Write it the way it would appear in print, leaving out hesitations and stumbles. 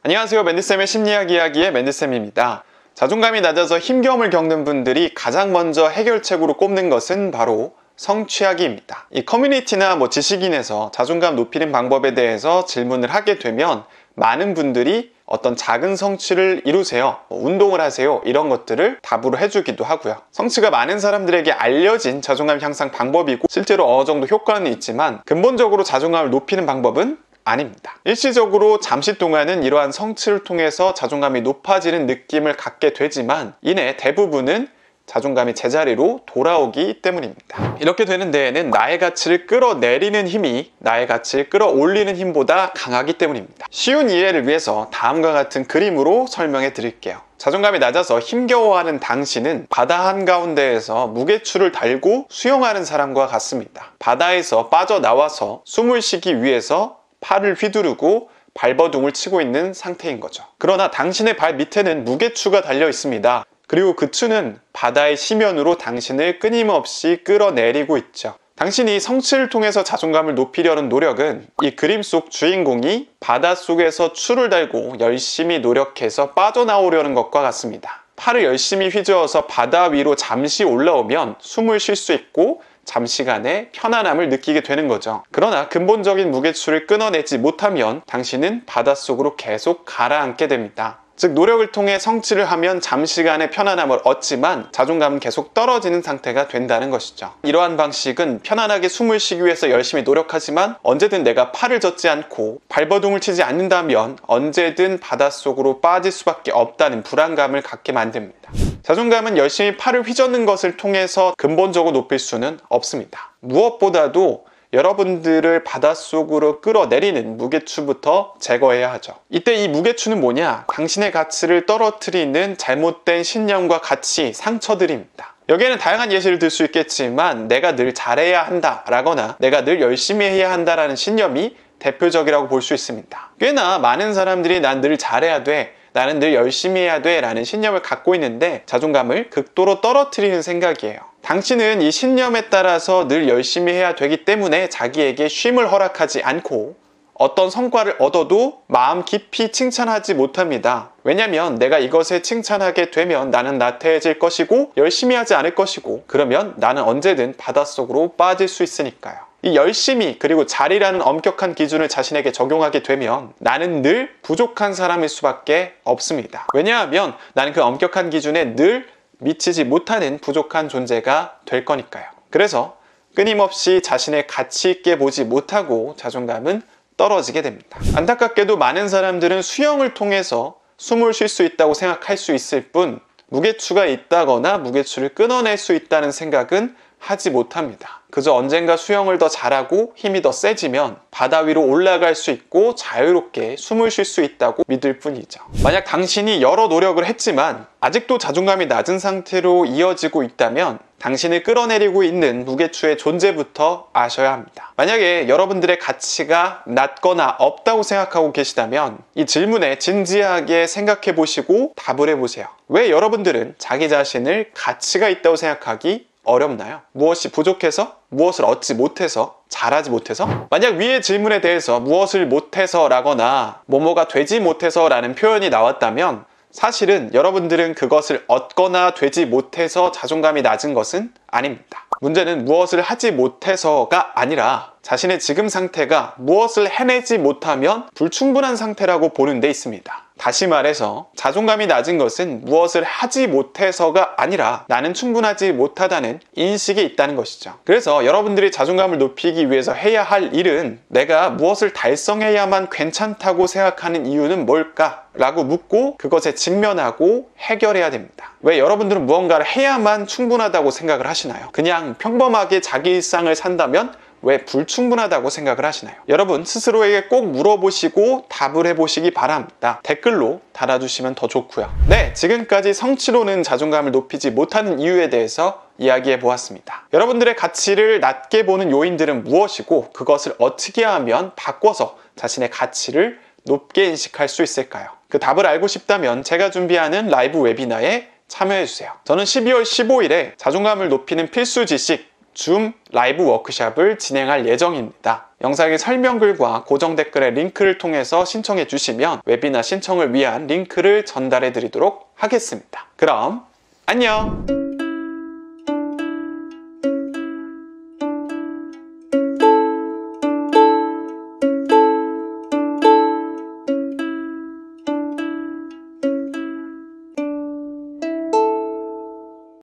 안녕하세요. 맨디쌤의 심리학 이야기의 맨디쌤입니다. 자존감이 낮아서 힘겨움을 겪는 분들이 가장 먼저 해결책으로 꼽는 것은 바로 성취하기입니다. 이 커뮤니티나 지식인에서 자존감 높이는 방법에 대해서 질문을 하게 되면 많은 분들이 어떤 작은 성취를 이루세요, 운동을 하세요, 이런 것들을 답으로 해주기도 하고요. 성취가 많은 사람들에게 알려진 자존감 향상 방법이고 실제로 어느 정도 효과는 있지만 근본적으로 자존감을 높이는 방법은 아닙니다. 일시적으로 잠시 동안은 이러한 성취를 통해서 자존감이 높아지는 느낌을 갖게 되지만 이내 대부분은 자존감이 제자리로 돌아오기 때문입니다. 이렇게 되는 데에는 나의 가치를 끌어내리는 힘이 나의 가치를 끌어올리는 힘보다 강하기 때문입니다. 쉬운 이해를 위해서 다음과 같은 그림으로 설명해 드릴게요. 자존감이 낮아서 힘겨워하는 당신은 바다 한가운데에서 무게추를 달고 수영하는 사람과 같습니다. 바다에서 빠져나와서 숨을 쉬기 위해서 팔을 휘두르고 발버둥을 치고 있는 상태인 거죠. 그러나 당신의 발 밑에는 무게추가 달려 있습니다. 그리고 그 추는 바다의 시면으로 당신을 끊임없이 끌어내리고 있죠. 당신이 성취를 통해서 자존감을 높이려는 노력은 이 그림 속 주인공이 바닷속에서 추를 달고 열심히 노력해서 빠져나오려는 것과 같습니다. 팔을 열심히 휘저어서 바다 위로 잠시 올라오면 숨을 쉴 수 있고 잠시간의 편안함을 느끼게 되는 거죠. 그러나 근본적인 무게추를 끊어내지 못하면 당신은 바닷속으로 계속 가라앉게 됩니다. 즉 노력을 통해 성취를 하면 잠시간의 편안함을 얻지만 자존감은 계속 떨어지는 상태가 된다는 것이죠. 이러한 방식은 편안하게 숨을 쉬기 위해서 열심히 노력하지만 언제든 내가 팔을 젓지 않고 발버둥을 치지 않는다면 언제든 바닷속으로 빠질 수밖에 없다는 불안감을 갖게 만듭니다. 자존감은 열심히 팔을 휘젓는 것을 통해서 근본적으로 높일 수는 없습니다. 무엇보다도 여러분들을 바닷속으로 끌어내리는 무게추부터 제거해야 하죠. 이때 이 무게추는 뭐냐? 당신의 가치를 떨어뜨리는 잘못된 신념과 가치, 상처들입니다. 여기에는 다양한 예시를 들 수 있겠지만 내가 늘 잘해야 한다 라거나 내가 늘 열심히 해야 한다라는 신념이 대표적이라고 볼 수 있습니다. 꽤나 많은 사람들이 난 늘 잘해야 돼, 나는 늘 열심히 해야 돼 라는 신념을 갖고 있는데 자존감을 극도로 떨어뜨리는 생각이에요. 당신은 이 신념에 따라서 늘 열심히 해야 되기 때문에 자기에게 쉼을 허락하지 않고 어떤 성과를 얻어도 마음 깊이 칭찬하지 못합니다. 왜냐면 내가 이것에 칭찬하게 되면 나는 나태해질 것이고 열심히 하지 않을 것이고 그러면 나는 언제든 바닷속으로 빠질 수 있으니까요. 이 열심히 그리고 잘이라는 엄격한 기준을 자신에게 적용하게 되면 나는 늘 부족한 사람일 수밖에 없습니다. 왜냐하면 나는 그 엄격한 기준에 늘 미치지 못하는 부족한 존재가 될 거니까요. 그래서 끊임없이 자신의 가치 있게 보지 못하고 자존감은 떨어지게 됩니다. 안타깝게도 많은 사람들은 수영을 통해서 숨을 쉴 수 있다고 생각할 수 있을 뿐 무게추가 있다거나 무게추를 끊어낼 수 있다는 생각은 하지 못합니다. 그저 언젠가 수영을 더 잘하고 힘이 더 세지면 바다 위로 올라갈 수 있고 자유롭게 숨을 쉴 수 있다고 믿을 뿐이죠. 만약 당신이 여러 노력을 했지만 아직도 자존감이 낮은 상태로 이어지고 있다면 당신을 끌어내리고 있는 무게추의 존재부터 아셔야 합니다. 만약에 여러분들의 가치가 낮거나 없다고 생각하고 계시다면 이 질문에 진지하게 생각해 보시고 답을 해보세요. 왜 여러분들은 자기 자신을 가치가 있다고 생각하기 어렵나요? 무엇이 부족해서? 무엇을 얻지 못해서? 잘하지 못해서? 만약 위의 질문에 대해서 무엇을 못해서 라거나 뭐뭐가 되지 못해서 라는 표현이 나왔다면 사실은 여러분들은 그것을 얻거나 되지 못해서 자존감이 낮은 것은 아닙니다. 문제는 무엇을 하지 못해서가 아니라 자신의 지금 상태가 무엇을 해내지 못하면 불충분한 상태라고 보는 데 있습니다. 다시 말해서 자존감이 낮은 것은 무엇을 하지 못해서가 아니라 나는 충분하지 못하다는 인식이 있다는 것이죠. 그래서 여러분들이 자존감을 높이기 위해서 해야 할 일은 내가 무엇을 달성해야만 괜찮다고 생각하는 이유는 뭘까? 라고 묻고 그것에 직면하고 해결해야 됩니다. 왜 여러분들은 무언가를 해야만 충분하다고 생각을 하시나요? 그냥 평범하게 자기 일상을 산다면 왜 불충분하다고 생각을 하시나요? 여러분 스스로에게 꼭 물어보시고 답을 해보시기 바랍니다. 댓글로 달아주시면 더 좋고요. 네, 지금까지 성취로는 자존감을 높이지 못하는 이유에 대해서 이야기해 보았습니다. 여러분들의 가치를 낮게 보는 요인들은 무엇이고 그것을 어떻게 하면 바꿔서 자신의 가치를 높게 인식할 수 있을까요? 그 답을 알고 싶다면 제가 준비하는 라이브 웨비나에 참여해주세요. 저는 12월 15일에 자존감을 높이는 필수 지식 줌 라이브 워크샵을 진행할 예정입니다. 영상의 설명글과 고정 댓글의 링크를 통해서 신청해 주시면 웨비나 신청을 위한 링크를 전달해 드리도록 하겠습니다. 그럼 안녕!